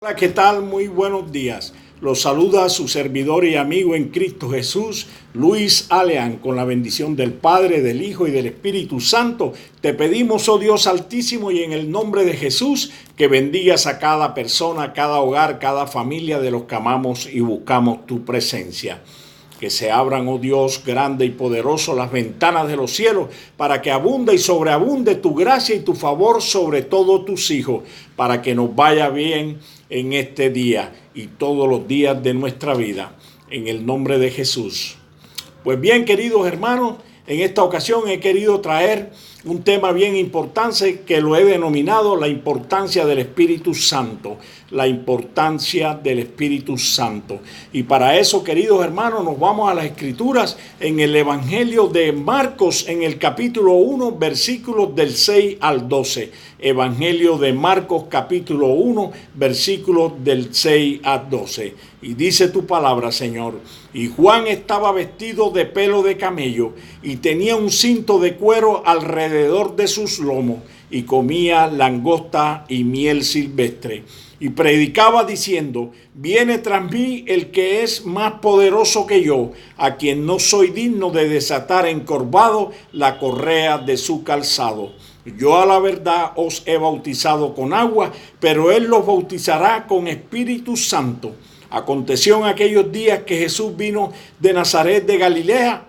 Hola, ¿qué tal? Muy buenos días. Los saluda su servidor y amigo en Cristo Jesús, Luis Aleán, con la bendición del Padre, del Hijo y del Espíritu Santo. Te pedimos, oh Dios Altísimo, y en el nombre de Jesús, que bendigas a cada persona, cada hogar, cada familia de los que amamos y buscamos tu presencia. Que se abran, oh Dios grande y poderoso, las ventanas de los cielos, para que abunde y sobreabunde tu gracia y tu favor sobre todos tus hijos, para que nos vaya bien en este día y todos los días de nuestra vida, en el nombre de Jesús. Pues bien, queridos hermanos, en esta ocasión he querido traer un tema bien importante que lo he denominado la importancia del Espíritu Santo. La importancia del Espíritu Santo. Y para eso, queridos hermanos, nos vamos a las Escrituras en el Evangelio de Marcos, en el capítulo 1, versículos del 6 al 12. Evangelio de Marcos, capítulo 1, versículos del 6 al 12. Y dice tu palabra, Señor: y Juan estaba vestido de pelo de camello y tenía un cinto de cuero alrededor de sus lomos, y comía langosta y miel silvestre. Y predicaba diciendo: viene tras mí el que es más poderoso que yo, a quien no soy digno de desatar encorvado la correa de su calzado. Yo a la verdad os he bautizado con agua, pero él los bautizará con Espíritu Santo. Aconteció en aquellos días que Jesús vino de Nazaret de Galilea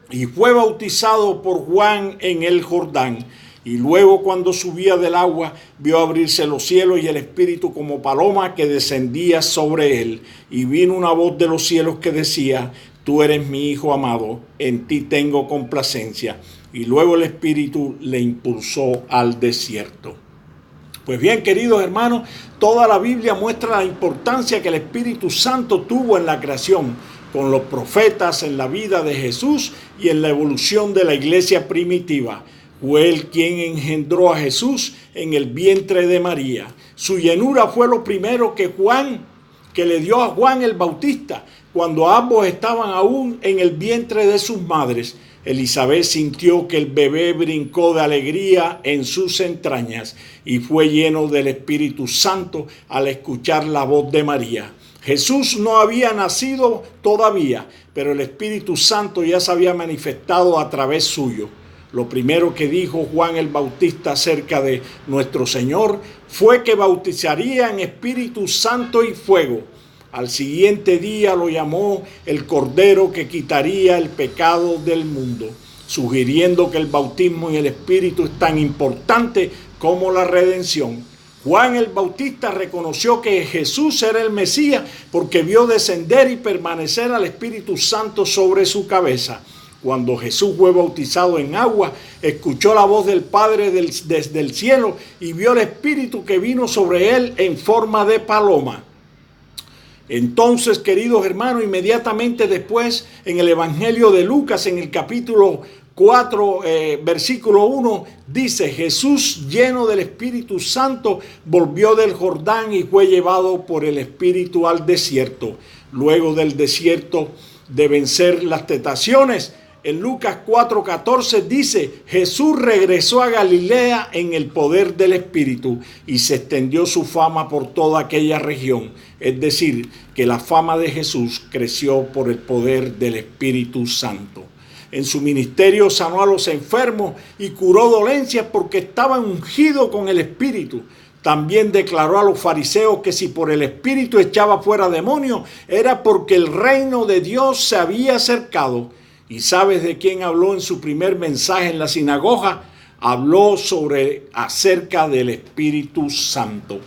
y fue bautizado por Juan en el Jordán. Y luego, cuando subía del agua, vio abrirse los cielos y el Espíritu como paloma que descendía sobre él. Y vino una voz de los cielos que decía: tú eres mi Hijo amado, en ti tengo complacencia. Y luego el Espíritu le impulsó al desierto. Pues bien, queridos hermanos, toda la Biblia muestra la importancia que el Espíritu Santo tuvo en la creación, con los profetas, en la vida de Jesús y en la evolución de la iglesia primitiva. Fue él quien engendró a Jesús en el vientre de María. Su llenura fue lo primero que le dio a Juan el Bautista, cuando ambos estaban aún en el vientre de sus madres. Elizabeth sintió que el bebé brincó de alegría en sus entrañas y fue lleno del Espíritu Santo al escuchar la voz de María. Jesús no había nacido todavía, pero el Espíritu Santo ya se había manifestado a través suyo. Lo primero que dijo Juan el Bautista acerca de nuestro Señor fue que bautizaría en Espíritu Santo y fuego. Al siguiente día lo llamó el Cordero que quitaría el pecado del mundo, sugiriendo que el bautismo en el Espíritu es tan importante como la redención. Juan el Bautista reconoció que Jesús era el Mesías porque vio descender y permanecer al Espíritu Santo sobre su cabeza. Cuando Jesús fue bautizado en agua, escuchó la voz del Padre desde el cielo y vio el Espíritu que vino sobre él en forma de paloma. Entonces, queridos hermanos, inmediatamente después, en el Evangelio de Lucas, en el capítulo 4, versículo 1, dice: Jesús, lleno del Espíritu Santo, volvió del Jordán y fue llevado por el Espíritu al desierto. Luego del desierto de vencer las tentaciones, en Lucas 4:14 dice: Jesús regresó a Galilea en el poder del Espíritu y se extendió su fama por toda aquella región. Es decir, que la fama de Jesús creció por el poder del Espíritu Santo. En su ministerio sanó a los enfermos y curó dolencias porque estaba ungido con el Espíritu. También declaró a los fariseos que si por el Espíritu echaba fuera demonios, era porque el reino de Dios se había acercado. ¿Y sabes de quién habló en su primer mensaje en la sinagoga? Habló acerca del Espíritu Santo.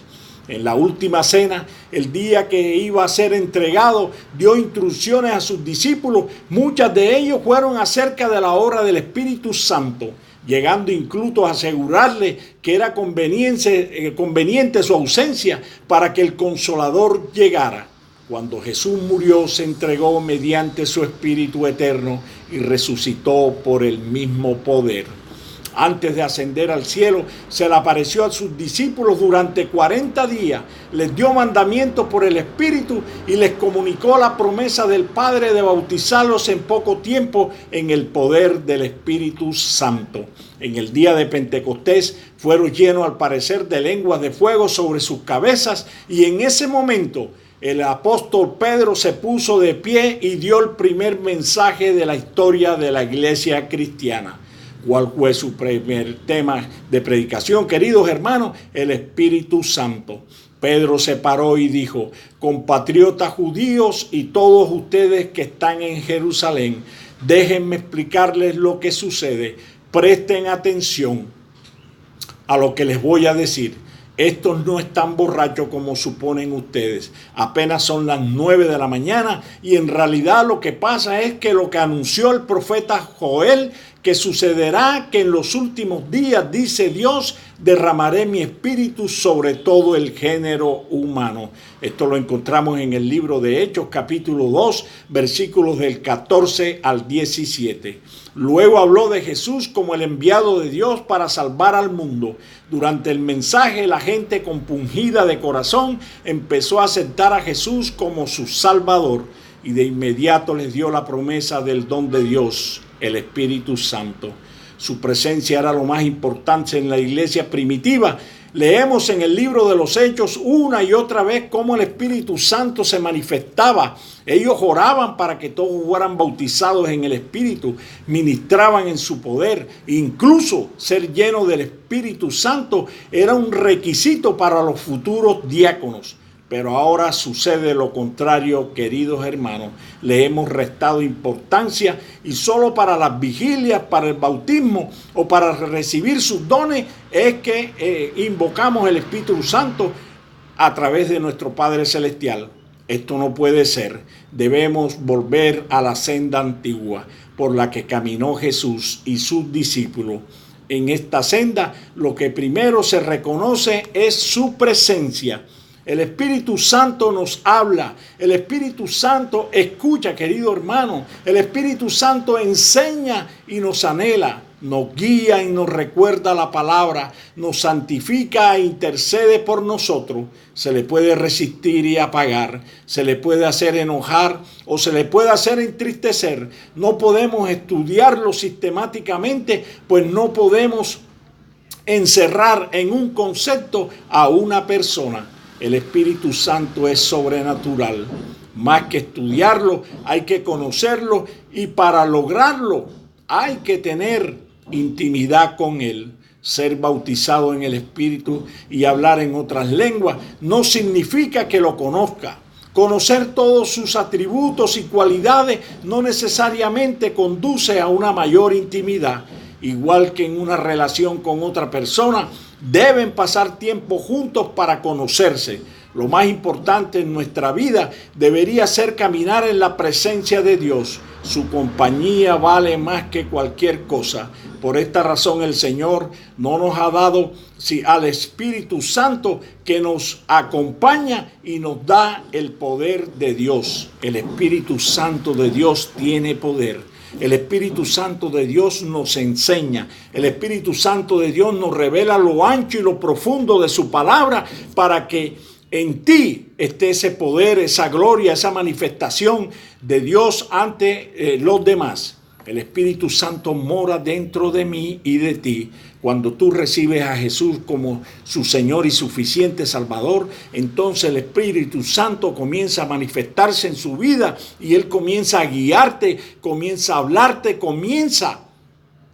En la última cena, el día que iba a ser entregado, dio instrucciones a sus discípulos. Muchas de ellos fueron acerca de la obra del Espíritu Santo, llegando incluso a asegurarle que era conveniente su ausencia para que el Consolador llegara. Cuando Jesús murió, se entregó mediante su Espíritu eterno y resucitó por el mismo poder. Antes de ascender al cielo, se le apareció a sus discípulos durante 40 días, les dio mandamientos por el Espíritu y les comunicó la promesa del Padre de bautizarlos en poco tiempo en el poder del Espíritu Santo. En el día de Pentecostés fueron llenos al parecer de lenguas de fuego sobre sus cabezas, y en ese momento el apóstol Pedro se puso de pie y dio el primer mensaje de la historia de la iglesia cristiana. ¿Cuál fue su primer tema de predicación, queridos hermanos? El Espíritu Santo. Pedro se paró y dijo: compatriotas judíos y todos ustedes que están en Jerusalén, déjenme explicarles lo que sucede. Presten atención a lo que les voy a decir. Estos no están borrachos como suponen ustedes. Apenas son las 9 de la mañana y en realidad lo que pasa es que lo que anunció el profeta Joel, que sucederá que en los últimos días, dice Dios, derramaré mi espíritu sobre todo el género humano. Esto lo encontramos en el libro de Hechos, capítulo 2, versículos del 14 al 17. Luego habló de Jesús como el enviado de Dios para salvar al mundo. Durante el mensaje, la gente compungida de corazón empezó a aceptar a Jesús como su Salvador, y de inmediato les dio la promesa del don de Dios, el Espíritu Santo. Su presencia era lo más importante en la iglesia primitiva. Leemos en el libro de los Hechos una y otra vez cómo el Espíritu Santo se manifestaba. Ellos oraban para que todos fueran bautizados en el Espíritu, ministraban en su poder. Incluso ser lleno del Espíritu Santo era un requisito para los futuros diáconos. Pero ahora sucede lo contrario, queridos hermanos. Le hemos restado importancia y solo para las vigilias, para el bautismo o para recibir sus dones es que invocamos el Espíritu Santo a través de nuestro Padre Celestial. Esto no puede ser. Debemos volver a la senda antigua por la que caminó Jesús y sus discípulos. En esta senda lo que primero se reconoce es su presencia. El Espíritu Santo nos habla, el Espíritu Santo escucha, querido hermano, el Espíritu Santo enseña y nos anhela, nos guía y nos recuerda la palabra, nos santifica e intercede por nosotros. Se le puede resistir y apagar, se le puede hacer enojar o se le puede hacer entristecer. No podemos estudiarlo sistemáticamente, pues no podemos encerrar en un concepto a una persona. El Espíritu Santo es sobrenatural. Más que estudiarlo, hay que conocerlo, y para lograrlo hay que tener intimidad con Él. Ser bautizado en el Espíritu y hablar en otras lenguas no significa que lo conozca. Conocer todos sus atributos y cualidades no necesariamente conduce a una mayor intimidad. Igual que en una relación con otra persona, deben pasar tiempo juntos para conocerse. Lo más importante en nuestra vida debería ser caminar en la presencia de Dios. Su compañía vale más que cualquier cosa. Por esta razón el Señor no nos ha dado al Espíritu Santo, que nos acompaña y nos da el poder de Dios. El Espíritu Santo de Dios tiene poder. El Espíritu Santo de Dios nos enseña. El Espíritu Santo de Dios nos revela lo ancho y lo profundo de su palabra, para que en ti esté ese poder, esa gloria, esa manifestación de Dios ante los demás. El Espíritu Santo mora dentro de mí y de ti. Cuando tú recibes a Jesús como su Señor y suficiente Salvador, entonces el Espíritu Santo comienza a manifestarse en su vida y Él comienza a guiarte, comienza a hablarte, comienza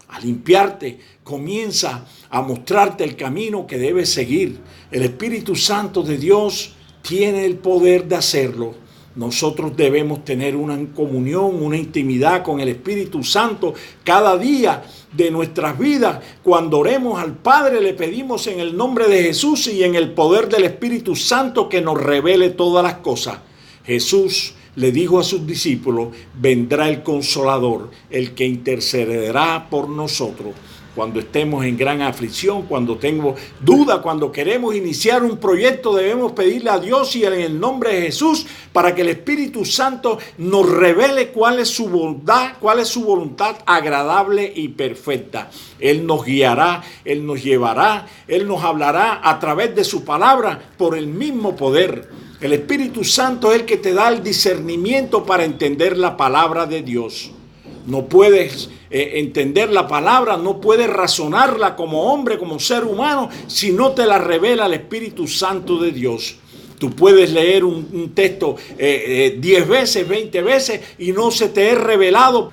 a limpiarte, comienza a mostrarte el camino que debes seguir. El Espíritu Santo de Dios tiene el poder de hacerlo. Nosotros debemos tener una comunión, una intimidad con el Espíritu Santo cada día de nuestras vidas. Cuando oremos al Padre, le pedimos en el nombre de Jesús y en el poder del Espíritu Santo que nos revele todas las cosas. Jesús le dijo a sus discípulos: vendrá el Consolador, el que intercederá por nosotros. Cuando estemos en gran aflicción, cuando tengo duda, cuando queremos iniciar un proyecto, debemos pedirle a Dios y en el nombre de Jesús para que el Espíritu Santo nos revele cuál es su bondad, cuál es su voluntad agradable y perfecta. Él nos guiará, Él nos llevará, Él nos hablará a través de su palabra por el mismo poder. El Espíritu Santo es el que te da el discernimiento para entender la palabra de Dios. No puedes entender la palabra, no puedes razonarla como hombre, como ser humano, si no te la revela el Espíritu Santo de Dios. Tú puedes leer un texto 10 veces, 20 veces y no se te es revelado